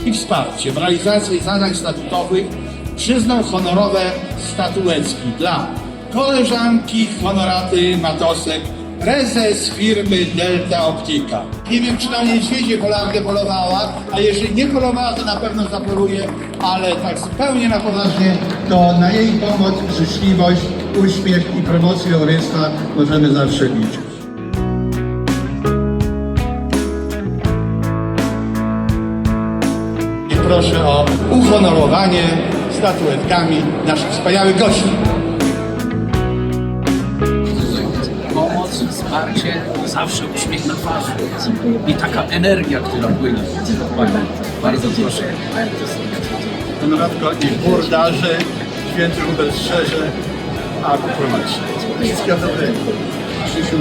i wsparcie w realizacji zadań statutowych przyznał honorowe statuetki dla koleżanki Honoraty Matosek, prezes firmy Delta Optika. Nie wiem, czy na niedźwiedzie Holandę polowała, a jeżeli nie polowała, to na pewno zapoluje, ale tak zupełnie na poważnie, to na jej pomoc, życzliwość, uśmiech i promocję łowiectwa możemy zawsze liczyć. I proszę o uhonorowanie statuetkami naszych wspaniałych gości. Pomoc, wsparcie, zawsze uśmiech na twarzy i taka energia, która płynie. Bardzo proszę. Honoratko i burdarze, święty Hubert Strzeże, a promocji. Wszystkiego dobrego. Krzysiu.